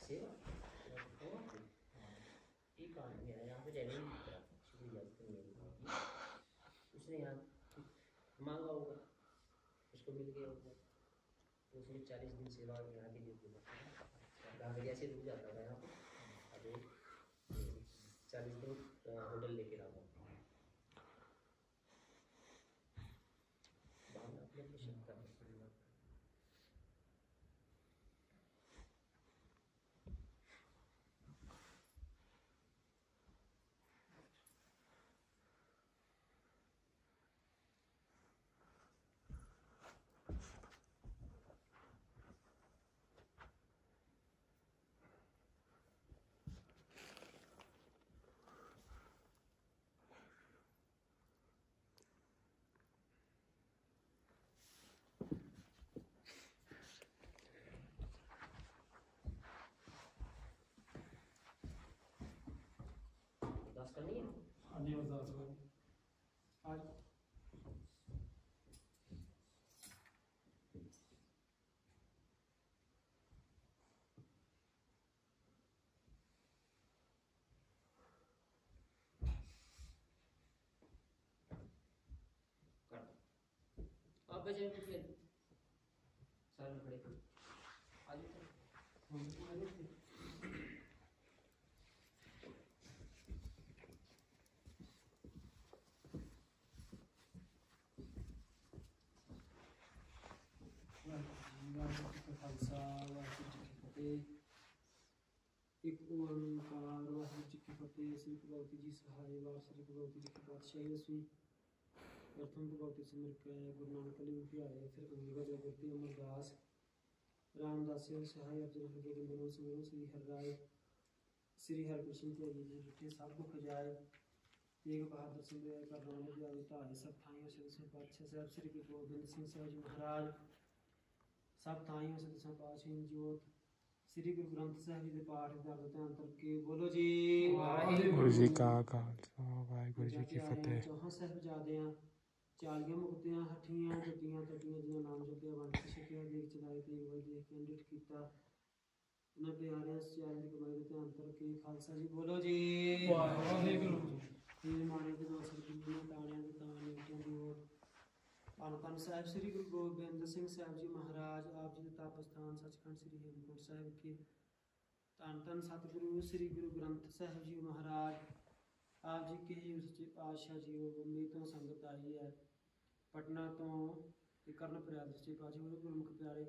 सेवा सेवा तो कौन थी ये कहानी मेरा यहाँ पे रहने नहीं दिख रहा शुक्रिया उसने यहाँ मांगा होगा उसको मिल गया होगा तो उसने 40 दिन सेवा यहाँ के लिए पूरा गाँव कैसे रुक जाता था यहाँ पे अभी 40 दिन होटल लेके रहा था अपने अपने शब्द का करनी है अन्य अरदास करो आज आप बजे कुछ सारे खड़े आज खालसा वाहिगुरू जी की फतेह। एक ओंकार वाहिगुरू जी की फतेह। श्री भगवती जी सहाय वार श्री भगवती जी की पातशाही दसवीं प्रथम भगवती सिमर के गुरु नानक लिंग प्यारे फिर अंगद गुरती अमरदास रामदासियों सहाय अर्जुन के बंदनों सिमरो श्री हरराय श्री हरकृष्ण त्यागी जी डिठे सब दुख जाए तेग बहादुर सिंह कर राम दियावे तारे सब थाइयों से दसवें पातशाह साहब श्री गुरु गोबिंद सिंह साहब जी महाराज सब थाइयों से दसवें पातशाह जोत श्री गुरु ग्रंथ साहब जी के पाठ दर्द ध्यान करके बोलो जी वाहिगुरू जी का खालसा वाहिगुरू जी की फतेह। चौहां साहिबजादियां चालियां मुक्तियां हठियां जपियां तपियां जिन्हां नाम जपिया वंड के छकिया देख चलाए तेग वई देख के अंडिठ कीता उन्हां प्यारियां सचाई दी कमाई दे ध्यान करके खालसा जी बोलो जी वाहिगुरू जी माने दे दोसर गुरु ताणियां दे ताणे उठियां दी ओर ਧੰਨ ਸਾਹਿਬ श्री गुरु गोबिंद सिंह साहब जी महाराज आप जी के तप स्थान सचखंड श्री हेमकुंट साहिब के धन सतगुरु श्री गुरु ग्रंथ साहिब जी महाराज आप जी के ही सच्चे पातशाह जी बंबई तो संगत आई है पटना तो कर्ण प्रयाग सच्चे पातशाह गुरमुख प्यारे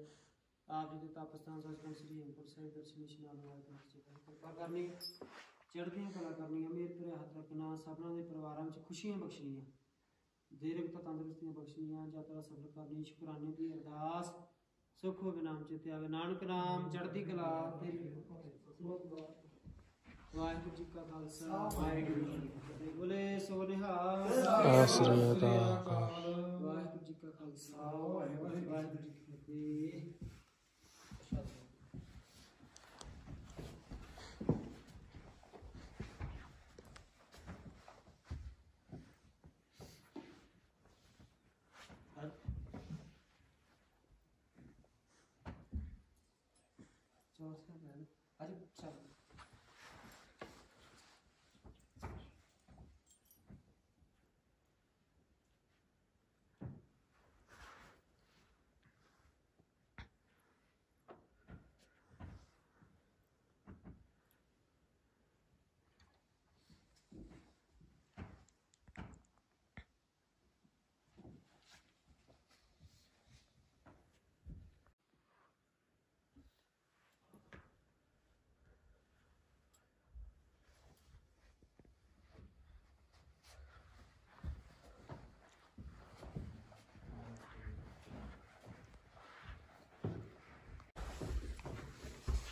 आप जी के तप स्थान सचखंड श्री हेमकुंट साहिब दर्शन इशनान वाले कृपा करनी चढ़दियां कला करनी मेहर भरे हथ रखना सबना के परिवारों में खुशियां बख्शनियां दीर्घता तंदुरुस्तियां बख्शनियां यात्रा सफल करनी शुकराने की अरदास सुख हो नाम चेते आवे नानक नाम चढ़ती कला वाहिगुरू जी का खालसा वाहिगुरू जी की फतेह। बोले सो निहाल सत श्री अकाल। वाहिगुरू जी का खालसा वाहिगुरू जी की फतेह।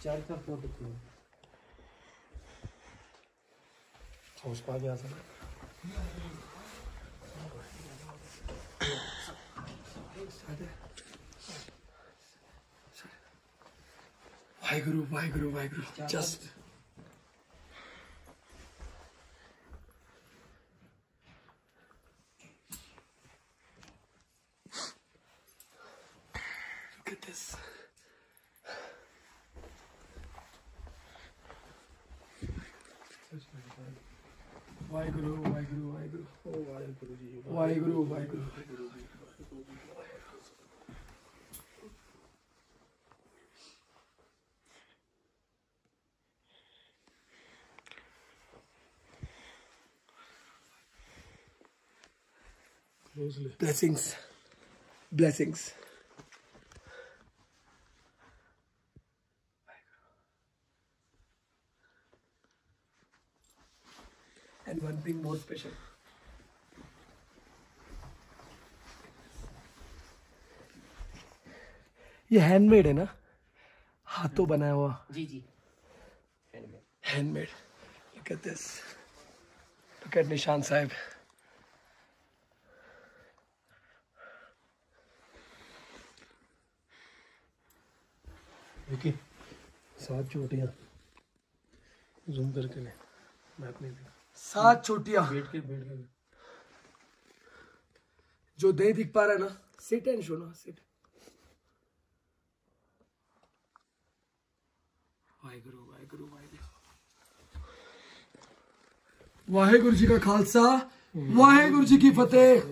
चार का फोटो दिखो सोच पा गया था Waheguru Waheguru Waheguru just look at this Waheguru Waheguru Waheguru Waheguru Waheguru. Blessings, blessings. And one thing more special. ये हैंडमेड है ना, हाथों बनाया हुआ। जी जी, handmade. Handmade. Look at this. Look at निशान साहब। देखिए 7 चोटियां, जूम करके ले, मैप नहीं दिखा। 7 चोटियां बैठ के जो नहीं दिख पा रहा है ना, सिट एंड शो ना, सिट। वाहिगुरु वाहिगुरु वाहिगुरु। वाहिगुरु जी का खालसा, वाहिगुरु जी की फतेह।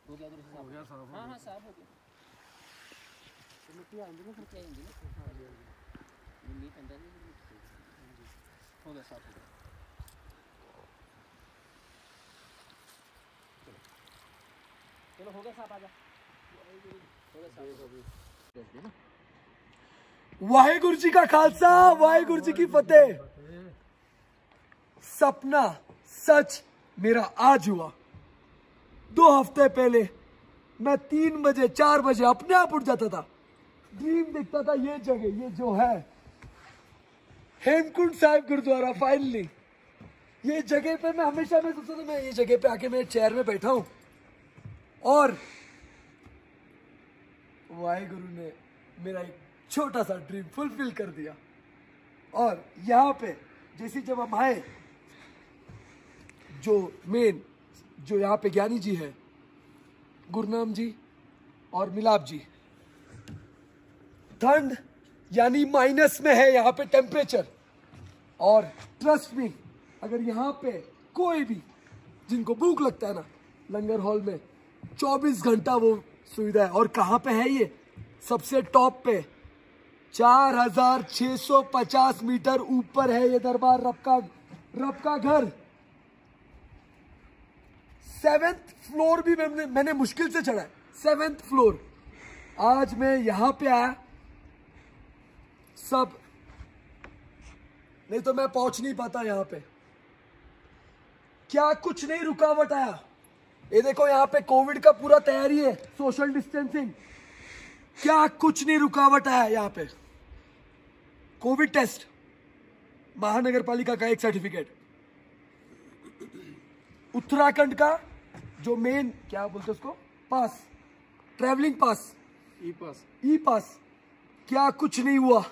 हो गया साहब। हाँ हाँ साहब हो गया। मिट्टी आएंगी ना, फिर क्या आएंगी ना, नीट अंदर नहीं हो गया साहब। चलो हो गया साहब, आजा। हो गया साहब। वाहिगुरु जी का खालसा, वाहिगुरु जी की फतेह। सपना सच मेरा आज हुआ। 2 हफ्ते पहले मैं 3 बजे 4 बजे अपने आप उठ जाता था, ड्रीम देखता था ये जगह, ये जो है हेमकुंड साहिब गुरुद्वारा, फाइनली ये जगह पे मैं हमेशा मैं सोचता था मैं ये जगह पे आके मैं चेयर में बैठा हूं, और वाहिगुरु ने मेरा एक छोटा सा ड्रीम फुलफिल कर दिया। और यहाँ पे जैसे जब हम आए, जो यहाँ पे ज्ञानी जी है, गुरनाम जी और मिलाप जी, ठंड यानी माइनस में है यहाँ पे टेम्परेचर। और ट्रस्ट मी, अगर यहाँ पे कोई भी जिनको भूख लगता है ना, लंगर हॉल में 24 घंटा वो सुविधा है। और कहाँ पे है ये? सबसे टॉप पे 4650 मीटर ऊपर है ये दरबार रब का घर। 7th फ्लोर भी मैंने मुश्किल से चढ़ा है, 7th फ्लोर। आज मैं यहां पे आया, सब नहीं तो मैं पहुंच नहीं पाता यहां पे। क्या कुछ नहीं रुकावट आया। ये देखो यहाँ पे कोविड का पूरा तैयारी है, सोशल डिस्टेंसिंग, क्या कुछ नहीं रुकावट आया यहाँ पे। कोविड टेस्ट, महानगर पालिका का एक सर्टिफिकेट, उत्तराखंड का जो मेन क्या बोलते उसको, पास, ट्रैवलिंग पास, ई पास, क्या कुछ नहीं हुआ।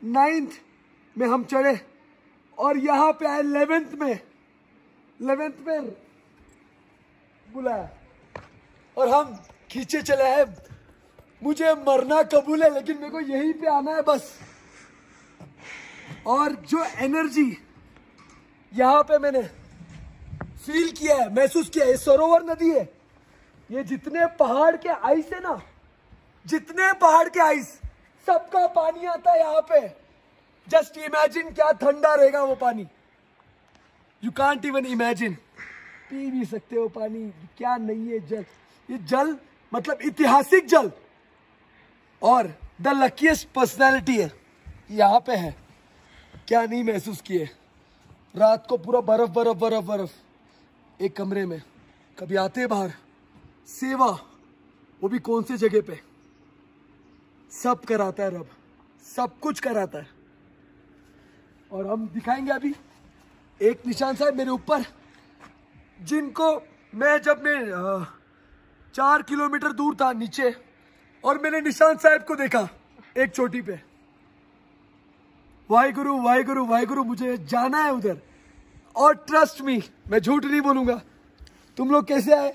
9th में हम चढ़े और यहाँ पे आए 11th में बुलाया और हम खींचे चले हैं। मुझे मरना कबूल है, लेकिन मेरे को यहीं पे आना है बस। और जो एनर्जी यहाँ पे मैंने फील किया है, महसूस किया है, ये सरोवर नदी है। ये जितने पहाड़ के आइस है ना, जितने पहाड़ के आइस, सबका पानी आता है यहाँ पे। जस्ट इमेजिन क्या ठंडा रहेगा वो पानी, you can't even imagine. P भी सकते हो पानी, क्या नहीं है जल, ये जल मतलब ऐतिहासिक जल। और द लकीएस्ट पर्सनैलिटी है यहाँ पे है, क्या नहीं महसूस किए। रात को पूरा बर्फ बर्फ बर्फ बर्फ, एक कमरे में। कभी आते बाहर, सेवा, वो भी कौन सी जगह पे, सब कराता है रब, सब कुछ कराता है। और हम दिखाएंगे अभी एक निशान साहब मेरे ऊपर, जिनको जब मैं 4 किलोमीटर दूर था नीचे, और मैंने निशान साहब को देखा एक चोटी पे। वाहिगुरु वाहिगुरु वाहिगुरु, मुझे जाना है उधर। और ट्रस्ट मी, मैं झूठ नहीं बोलूंगा। तुम लोग कैसे आए?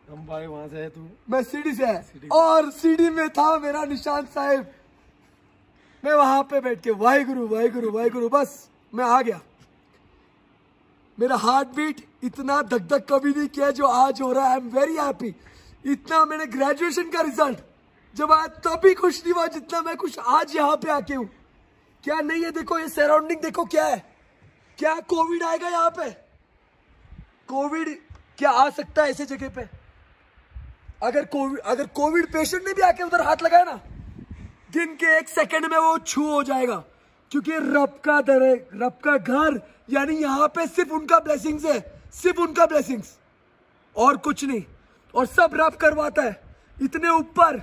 हम भाई वहां से आए, तू? मैं सीढ़ी से आया, और सीढ़ी में था मेरा निशान साहब। मैं वहां पे बैठ के वाहिगुरु वाहिगुरु वाहिगुरु, बस मैं आ गया। मेरा हार्ट बीट इतना धक धक कभी नहीं किया जो आज हो रहा है। I am very happy. इतना मैंने ग्रेजुएशन का रिजल्ट जब आया तभी खुश नहीं हुआ जितना मैं खुश आज यहाँ पे आके हूँ। क्या नहीं है, देखो ये सराउंडिंग देखो क्या है। क्या कोविड आएगा यहाँ पे? कोविड क्या आ सकता है ऐसे जगह पे? अगर कोविड पेशेंट ने भी आके उधर हाथ लगाया ना, गिन के 1 सेकंड में वो छू हो जाएगा, क्योंकि रब का दर है, रब का घर, यानी यहाँ पे सिर्फ उनका ब्लेसिंग्स है, सिर्फ उनका ब्लेसिंग्स और कुछ नहीं। और सब रब करवाता है। इतने ऊपर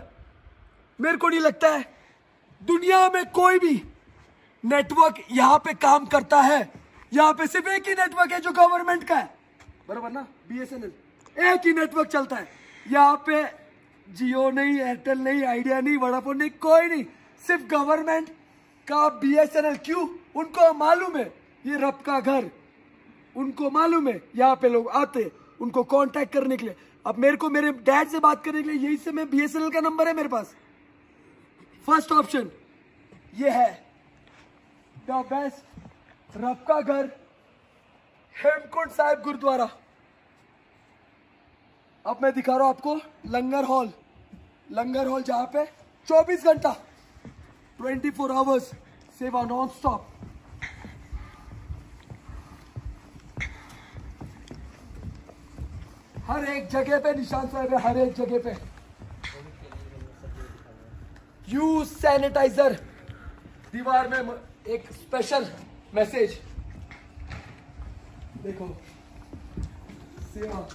मेरे को नहीं लगता है दुनिया में कोई भी नेटवर्क यहाँ पे काम करता है। यहाँ पे सिर्फ एक ही नेटवर्क है जो गवर्नमेंट का है, बराबर ना, BSNL। एक ही नेटवर्क चलता है यहाँ पे। जियो नहीं, एयरटेल नहीं, आइडिया नहीं, वोडाफोन नहीं, कोई नहीं, सिर्फ गवर्नमेंट का BSNL। क्यों? उनको मालूम है ये रब का घर, उनको मालूम है यहाँ पे लोग आते उनको कांटेक्ट करने के लिए। अब मेरे को मेरे डैड से बात करने के लिए यही से मैं BSNL का नंबर है मेरे पास। फर्स्ट ऑप्शन ये है, द बेस्ट रब का घर, हेमकुंड साहिब गुरुद्वारा। अब मैं दिखा रहा हूं आपको लंगर हॉल जहां पे 24 घंटा 24 आवर्स सेवा नॉन स्टॉप। हर एक जगह पे निशान साहब है, हर एक जगह पे। Use sanitiser. दीवार में एक स्पेशल मैसेज देखो, सेवा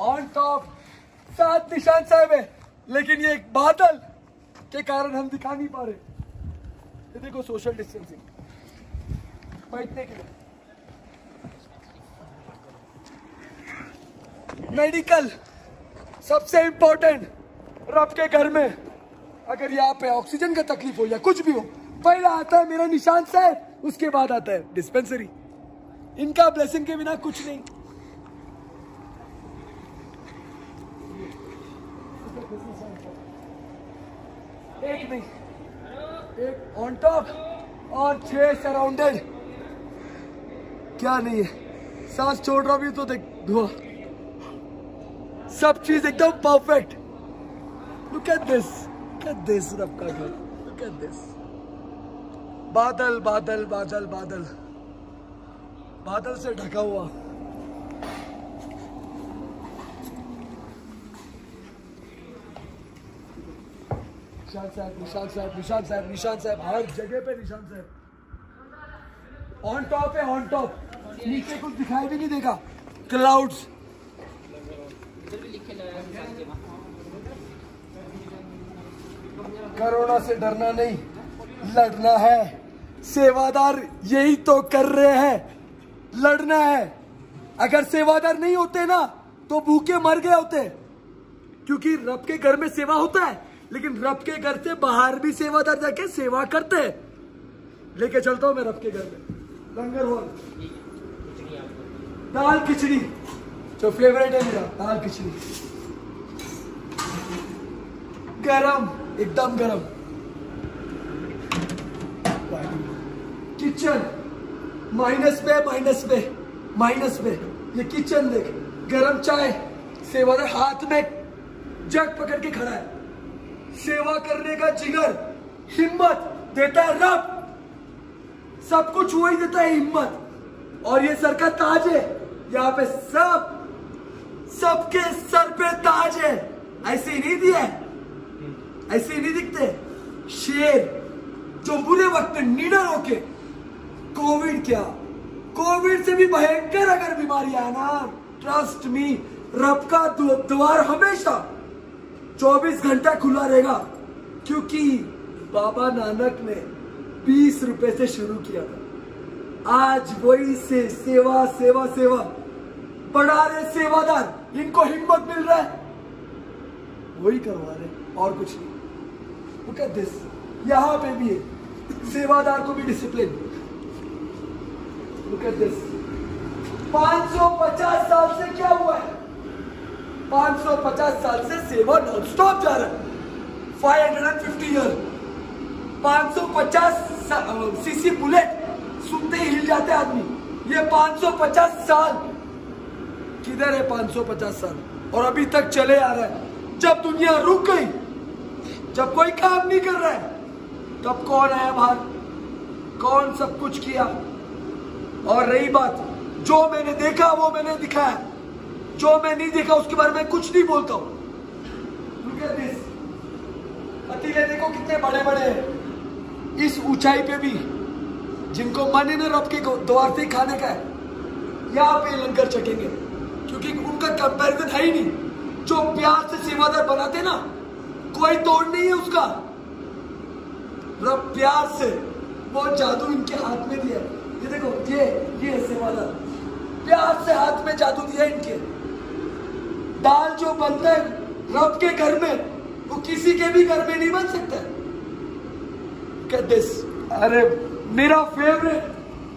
ऑन टॉप 7 निशान साहब है, लेकिन ये एक बादल के कारण हम दिखा नहीं पा रहे। ये देखो सोशल डिस्टेंसिंग बैठने के लिए। मेडिकल सबसे इंपॉर्टेंट। रब के घर में अगर यहाँ पे ऑक्सीजन का तकलीफ हो या कुछ भी हो, पहला आता है मेरा निशान साहब, उसके बाद आता है डिस्पेंसरी। इनका ब्लेसिंग के बिना कुछ नहीं। एक नहीं, एक ऑन टॉप और 6 सराउंडेड। क्या नहीं है, सांस छोड़ रहा भी तो देख धुआं, सब चीज एकदम परफेक्ट। लुक एट दिस रब का घर, लुक एट दिस। बादल बादल बादल बादल बादल से ढका हुआ। निशान साहब हर जगह पे निशान साहब। ऑन टॉप है, ऑन टॉप। नीचे कुछ दिखाई भी नहीं देगा, क्लाउड्स। कोरोना से डरना नहीं, लड़ना है। सेवादार यही तो कर रहे हैं, लड़ना है। अगर सेवादार नहीं होते ना तो भूखे मर गए होते, क्योंकि रब के घर में सेवा होता है, लेकिन रब के घर से बाहर भी सेवादार जाके सेवा करते हैं। लेके चलता हूं मैं रब के घर में लंगर हॉल। दाल खिचड़ी जो फेवरेट है मेरा, दाल खिचड़ी गरम, एकदम गरम। किचन माइनस पे ये किचन देख, गरम चाय, सेवादार हाथ में जग पकड़ के खड़ा है। सेवा करने का जिगर, हिम्मत देता है रब। सब कुछ वही देता है, हिम्मत। और ये सर का ताज है, यहाँ पे सबके सर पे ताज है। ऐसे ही नहीं दिया है, ऐसे ही नहीं दिखते। शेर जो बुरे वक्त में निडर होके, कोविड क्या, कोविड से भी भयंकर अगर बीमारी आया ना, ट्रस्ट मी, रब का द्वार हमेशा 24 घंटा खुला रहेगा। क्योंकि बाबा नानक ने 20 रुपए से शुरू किया था। आज वही से सेवा सेवा सेवा बढ़ा रहे सेवादार, इनको हिम्मत मिल रहा है, वही करवा रहे, और कुछ नहीं। Look at this, यहाँ पे भी है, सेवादार को भी डिसिप्लिन। Look at this, 550 साल से क्या हुआ है? 550 साल से सेवा नॉन स्टॉप जा रहा है। 550 ईयर, 550 सीसी बुलेट सुनते ही हिल जाते आदमी। ये 550 साल, किधर है 550 साल? और अभी तक चले आ रहा है। जब दुनिया रुक गई, जब कोई काम नहीं कर रहा है, तब कौन आया बाहर, कौन सब कुछ किया। और रही बात, जो मैंने देखा वो मैंने दिखाया, जो मैं नहीं देखा उसके बारे में कुछ नहीं बोलता हूं। हथीले देखो कितने बड़े बड़े हैं। इस ऊंचाई पे भी जिनको मन है ना रब के द्वार से खाने का है, यहाँ पे लंगर चटेंगे, क्योंकि उनका कंपैरिजन है ही नहीं। जो प्यार से सेवादार बनाते ना, कोई तोड़ नहीं है उसका। रब प्यार से वो जादू इनके हाथ में दिया। ये देखो, ये सेवादार, प्यार से हाथ में जादू दिया इनके। दाल जो बनता है रब के घर में, वो किसी के भी घर में नहीं बन सकता। दिस, अरे मेरा फेवरेट,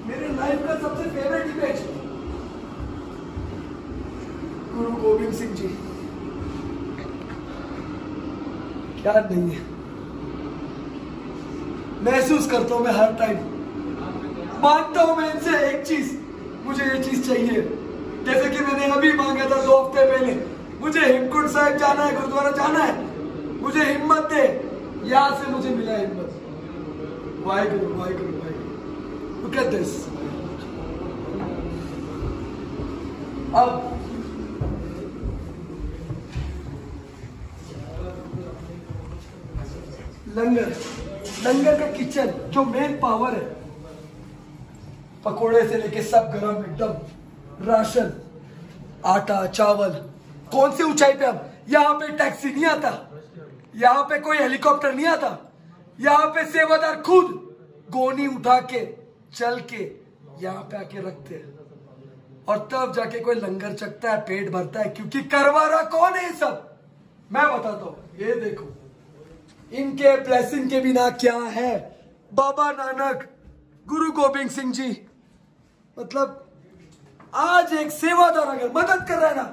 मेरे लाइफ का सबसे फेवरेट इमेज गुरु गोविंद सिंह जी। क्या नहीं है, महसूस करता हूं मैं हर टाइम, मांगता हूं मैं इनसे एक चीज, मुझे ये चीज चाहिए। जैसे कि मैंने अभी मांगा था 2 हफ्ते पहले, मुझे हेमकुंड साहिब जाना है, गुरुद्वारा जाना है, मुझे हिम्मत दे। यहां से मुझे मिला हिम्मत। Waheguru Waheguru Waheguru. Look at this। अब लंगर का किचन जो मेन पावर है, पकोड़े से लेके सब गरम एकदम, राशन, आटा, चावल। कौन सी ऊंचाई पे? अब यहाँ पे टैक्सी नहीं आता, यहाँ पे कोई हेलीकॉप्टर नहीं आता, यहाँ पे सेवादार खुद गोनी उठा के चल के यहाँ पे आके रखते हैं, और तब जाके कोई लंगर चखता है, पेट भरता है। क्योंकि करवा रहा कौन है ये सब? मैं बताता हूं। ये देखो, इनके ब्लेसिंग के बिना क्या है? बाबा नानक, गुरु गोविंद सिंह जी। मतलब आज एक सेवादार अगर मदद कर रहा है ना,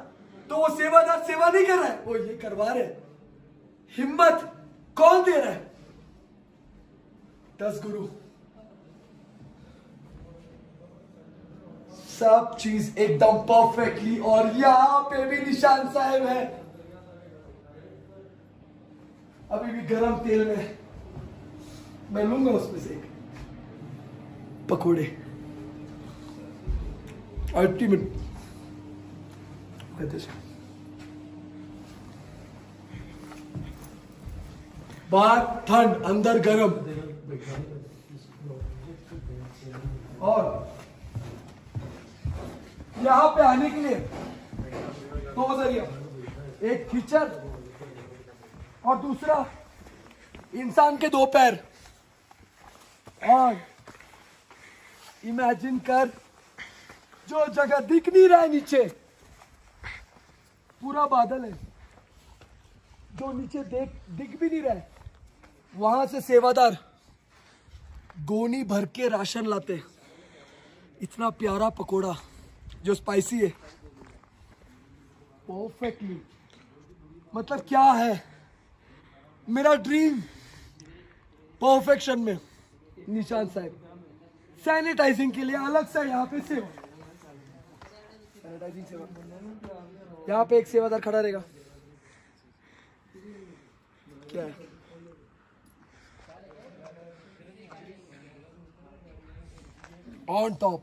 तो वो सेवादार सेवा नहीं कर रहा है, वो ये करवा रहे। हिम्मत कौन दे रहा है? 10 गुरु। सब चीज एकदम परफेक्टली। और यहां पे भी निशान साहब है, अभी भी गरम तेल में। मैं लूंगा उसमें से एक पकोड़े। अल्टीमेट। बाहर ठंड, अंदर गरम। और यहां पे आने के लिए 2 जरिया, एक कीचड़ और दूसरा इंसान के 2 पैर। और इमेजिन कर, जो जगह दिख नहीं रहा है नीचे, पूरा बादल है, जो नीचे दिख भी नहीं रहा है, वहां से सेवादार गोनी भर के राशन लाते। इतना प्यारा पकोड़ा जो स्पाइसी है, परफेक्टली। मतलब क्या है मेरा ड्रीम, परफेक्शन में। निशान साहब सैनिटाइजिंग के लिए अलग से यहाँ पे सेवा, सैनिटाइजिंग सेवा। यहाँ पे एक सेवादार खड़ा रहेगा। क्या है? ऑन टॉप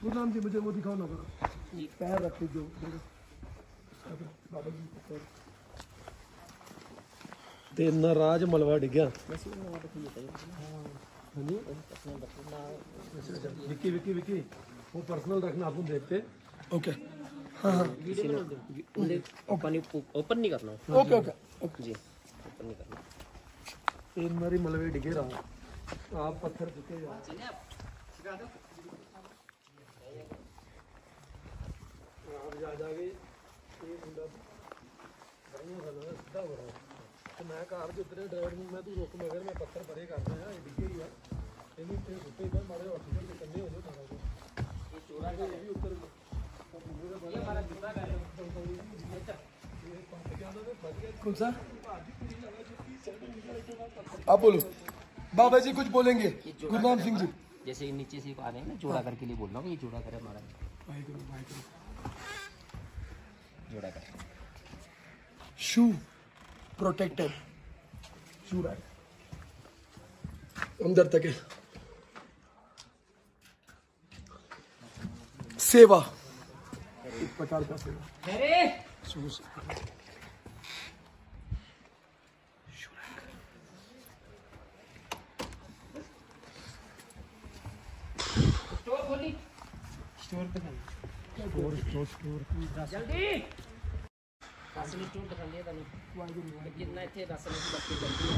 गुरुनाम जी, मुझे वो दिखाओ ना, पैर रखते जो बाबा जी पैर। ते नाराज मलवा डिग्या। विक्की विक्की विक्की, वो पर्सनल रखना, आप देखते। ओके, हाँ हाँ, ओपन नहीं करना। ओके ओके ओके जी, ओपन नहीं करना। तीन मारी मलबे डिगे रहा, आप पत्थर चुके जाओ। आप जा जाके ये मुंडा बढ़िया खाना सीधा हो रहा है। तो मैं कार जो उतरे ड्राइवर में तू रोक मगर मैं पत्थर परे करते हैं, ये डिगे ही है। इन्हीं पे सुते इधर मारे हॉस्पिटल के कन्ने हो जाओ। ये चोरा के ये भी उतर कौन सा? आप बोलो। बाबा जी कुछ बोलेंगे? गुरनाम सिंह जी। जैसे नीचे से आ रहे हैं ना, जोड़ा करके लिए बोल रहा हूँ, ये जोड़ा करे हमारा, जोड़ा कर। शू प्रोटेक्टर, शू रैक अंदर तक है। सेवा, एक प्रकार का सेवा। शू से स्टोर खोली, स्टोर पे था। जल्दी राशन स्टोर दिखा दिया तनु कितना थे राशन की बात करती है।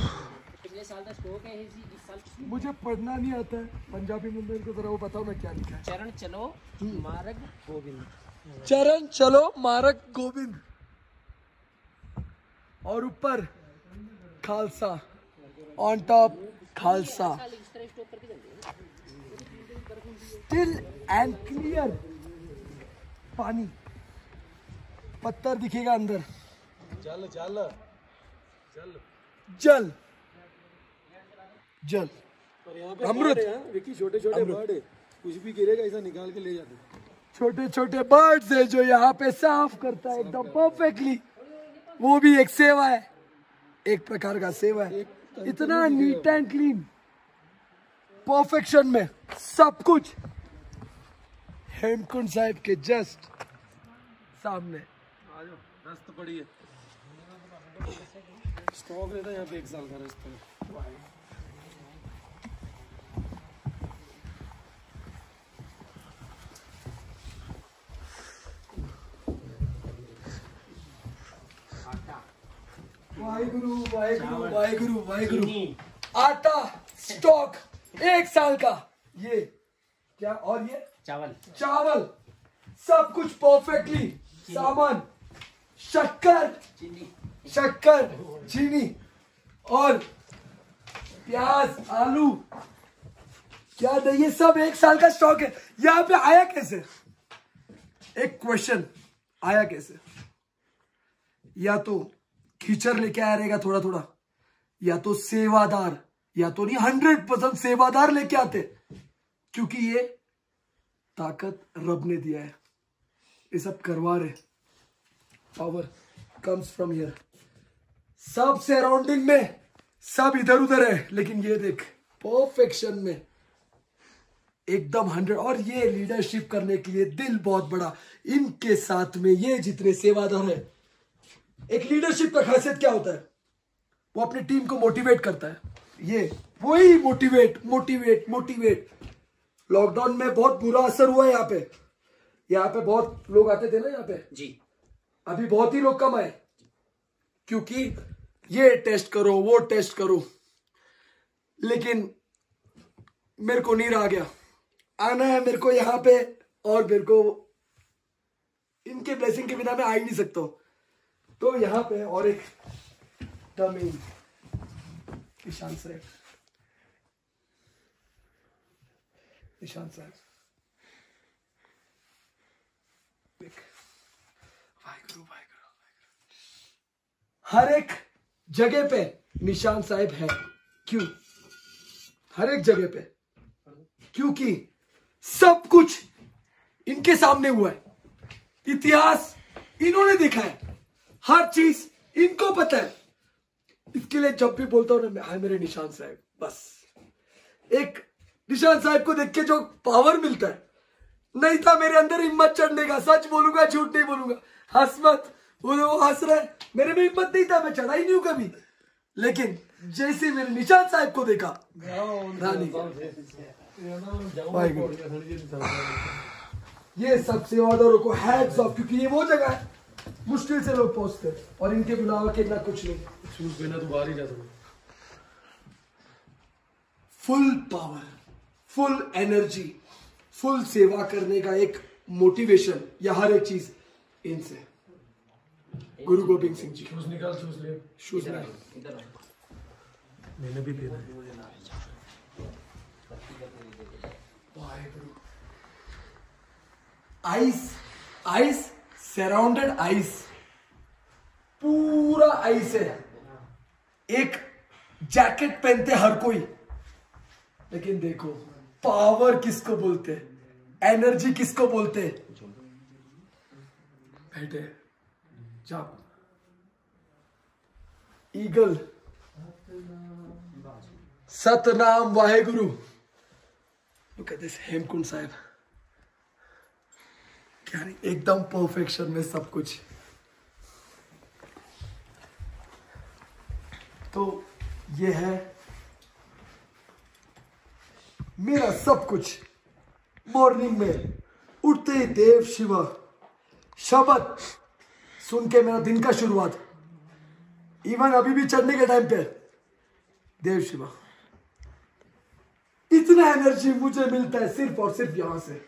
पिछले साल का स्टॉक है इस साल। मुझे पढ़ना नहीं आता है पंजाबी में, मेरे को जरा वो बताओ ना क्या लिखा है। चरण चलो मार्ग गोविंद, चरण चलो मार्ग गोविंद, और ऊपर Khalsa, on top Khalsa, still and clear. पानी, पत्थर दिखेगा अंदर, जल जल जल जल जल, और यहाँ पे अमृत। bird है, विकी छोटे छोटे बर्ड है, कुछ भी गिरेगा ऐसा निकाल के ले जाते हैं। छोटे छोटे बर्ड्स है जो यहाँ पे साफ करता है एकदम परफेक्टली। वो भी एक सेवा है, एक प्रकार का सेवा है। इतना नीट एंड क्लीन, परफेक्शन में सब कुछ। हेमकुंड साहिब के जस्ट सामने। आ जाओ, रस्त पड़ी है, स्टॉक रहता है यहाँ पे 1 साल का रस्त है। वाहिगुरु वाहिगुरु वाहिगुरु वाहिगुरु। आटा स्टॉक 1 साल का। ये क्या? और ये चावल, चावल, सब कुछ परफेक्टली। सामान, शक्कर, शक्कर, चीनी और प्याज, आलू, क्या नहीं, ये सब 1 साल का स्टॉक है। यहाँ पे आया कैसे? एक क्वेश्चन, आया कैसे? या तो कीचड़ लेके आया रहेगा थोड़ा थोड़ा, या तो सेवादार, या तो नहीं 100% सेवादार लेके आते, क्योंकि ये ताकत रब ने दिया है, ये सब करवा रहे। Power comes from here. सब सराउंडिंग में सब इधर उधर है, लेकिन ये देख परफेक्शन में एकदम 100। और ये लीडरशिप करने के लिए दिल बहुत बड़ा। इनके साथ में ये जितने सेवादार है, एक लीडरशिप का खासियत क्या होता है? वो अपनी टीम को मोटिवेट करता है। ये वही मोटिवेट मोटिवेट मोटिवेट। लॉकडाउन में बहुत बुरा असर हुआ है यहाँ पे। यहाँ पे बहुत लोग आते थे ना यहाँ पे जी, अभी बहुत ही लोग कम आए, क्योंकि ये टेस्ट करो वो टेस्ट करो। लेकिन मेरे को नीर आ गया, आना है मेरे को यहाँ पे, और मेरे को इनके ब्लेसिंग के बिना मैं आ ही नहीं सकता। तो यहाँ पे और एक डमीन निशान साहब, निशान साहब, वाहिगुरु वाहिगुरु। हर एक जगह पे निशान साहब है। क्यों? हर एक जगह पे, क्योंकि सब कुछ इनके सामने हुआ है। इतिहास इन्होंने देखा है, हर चीज इनको पता है। इसके लिए जब भी बोलता हूं ना, हाय मेरे निशान साहब, बस एक निशान साहब को देख के जो पावर मिलता है, नहीं था मेरे अंदर हिम्मत चढ़ने का। सच बोलूंगा, झूठ नहीं बोलूंगा। हंस मत, वो हंस रहे, मेरे में हिम्मत नहीं था, मैं चढ़ा ही नहीं हूं कभी। लेकिन जैसे मेरे निशान साहब को देखा, रानी ये सब सेवादारों को हैट्स ऑफ, क्योंकि ये वो जगह है मुश्किल से लोग पहुंचते हैं, और इनके बुलावा के इतना कुछ नहीं। शूज पहना तो बाहर ही जा सकते। Full power, full energy, full सेवा करने का एक मोटिवेशन, या हर एक चीज इनसे। गुरु गोबिंद सिंह जी। शूज निकाल, शूज ले। शूज में मैंने भी पहना है। आइस, आइस, सराउंडेड आइस, पूरा आइस है। एक जैकेट पहनते हर कोई, लेकिन देखो पावर किसको बोलते, एनर्जी किसको बोलते। बैठे जब eagle Satnam Waheguru. Look at this Hemkund Sahib, क्या नहीं, एकदम परफेक्शन में सब कुछ। तो ये है मेरा सब कुछ। मॉर्निंग में उठते ही देव शिवा शब्द सुन के मेरा दिन का शुरुआत, इवन अभी भी चढ़ने के टाइम पे देव शिवा। इतना एनर्जी मुझे मिलता है सिर्फ और सिर्फ यहां से।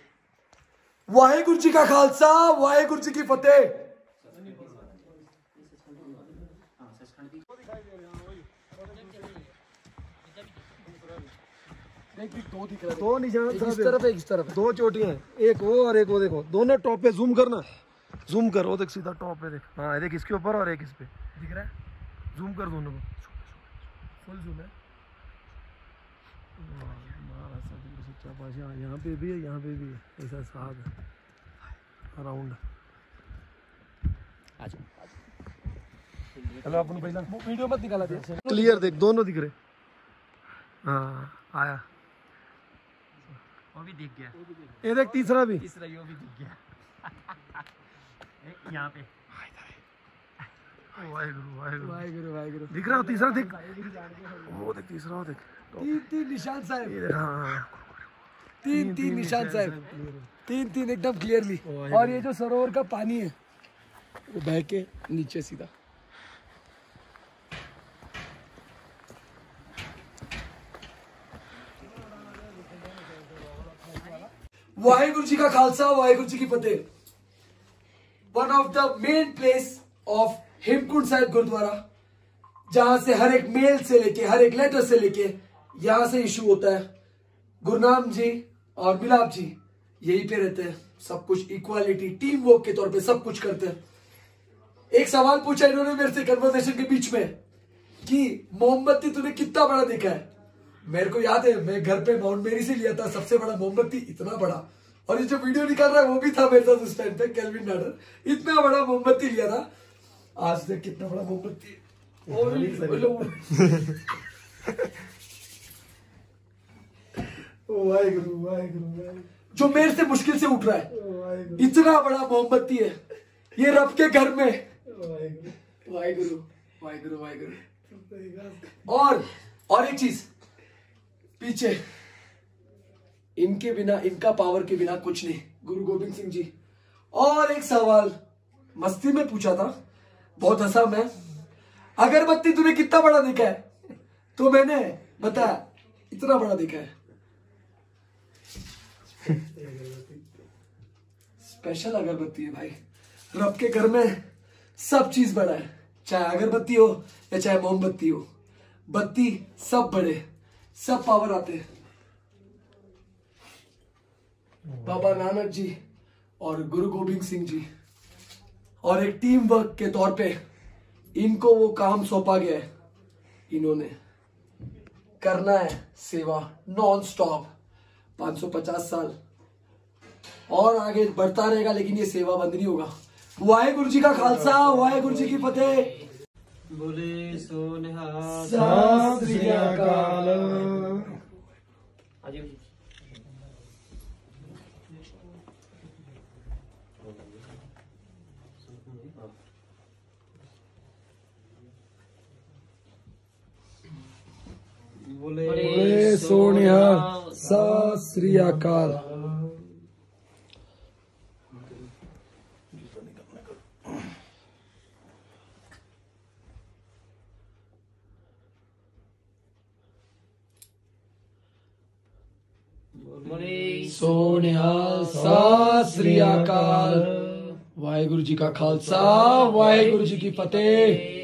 वाहेगुरु जी का खालसा, वाहेगुरु जी की फतेह। दो निशान इस तरफ एक इस तरफ, दो चोटियां हैं, एक वो और एक वो। देखो दोनों टॉप पे जूम करना, जूम कर, वो देख सीधा टॉप पे देख। हाँ देख, इसके ऊपर और एक इस पे दिख रहा है। जूम कर दोनों को, फुल जूम है। यहाँ पे भी है, यहाँ पे भी है, ऐसा साथ है अराउंड। चलो अपन पहला वीडियो मत निकाला दे, क्लियर देख, दोनों दिख रहे। हाँ आया, वो भी दिख गया। ये देख तीसरा भी, तीसरा वो भी दिख गया। यहाँ पे वाहेगुरु वाहेगुरु वाहेगुरु वाहेगुरु। दिख रहा हो तीसरा, देख वो देख तीसरा, वो देख तीन निशान साहब, हाँ तीन निशान साहब, तीन एकदम क्लियरली। और ये जो सरोवर का पानी है वो बह के नीचे सीधा। वाहेगुरु जी का खालसा, वाहेगुरु जी की फतेह। One of the main place of Hemkund Sahib gurdwara, जहां से हर एक मेल से लेके हर एक लेटर से लेके यहां से इशू होता है। गुरनाम जी और मिलाप जी यहीं पे रहते हैं, सब कुछ इक्वालिटी टीम वर्क के तौर पे सब कुछ करते हैं। एक सवाल पूछा इन्होंने मेरे से कन्वर्सेशन के बीच में कि मोमबत्ती तूने कितना बड़ा देखा है। मेरे को याद है मैं घर पे माउंट मेरी से लिया था सबसे बड़ा मोमबत्ती, इतना बड़ा। और ये जो वीडियो निकाल रहा है वो भी था मेरे साथ उस टाइम पे, केल्विन नाडर। इतना बड़ा मोमबत्ती लिया था। आज देख कितना बड़ा मोमबत्ती। वाहेगुरु वाहेगुरु, जो मेरे से मुश्किल से उठ रहा है, इतना बड़ा मोमबत्ती है ये रब के घर में। वाहेगुरु वाहेगुरु वाहेगुरु। और एक चीज, पीछे इनके बिना, इनका पावर के बिना कुछ नहीं, गुरु गोविंद सिंह जी। और एक सवाल मस्ती में पूछा था, बहुत हंसा मैं। अगरबत्ती तूने कितना बड़ा देखा है? तो मैंने बताया इतना बड़ा देखा है। स्पेशल अगरबत्ती है भाई, रब के घर में सब चीज बड़ा है, चाहे अगरबत्ती हो या चाहे मोमबत्ती हो, बत्ती सब बड़े, सब पावर आते हैं। बाबा नानक जी और गुरु गोविंद सिंह जी, और एक टीम वर्क के तौर पे इनको वो काम सौंपा गया है, इन्होंने करना है सेवा नॉन स्टॉप 550 साल और आगे बढ़ता रहेगा, लेकिन ये सेवा बंद नहीं होगा। वाहेगुरु जी का खालसा, वाहेगुरु जी की फतेह। बोले सो निहाल, सत श्री अकाल। बोले सो निहाल, सत श्री अकाल। सो निहाल, सत श्री अकाल। वाहेगुरु जी का खालसा, वाहेगुरु जी की फतेह।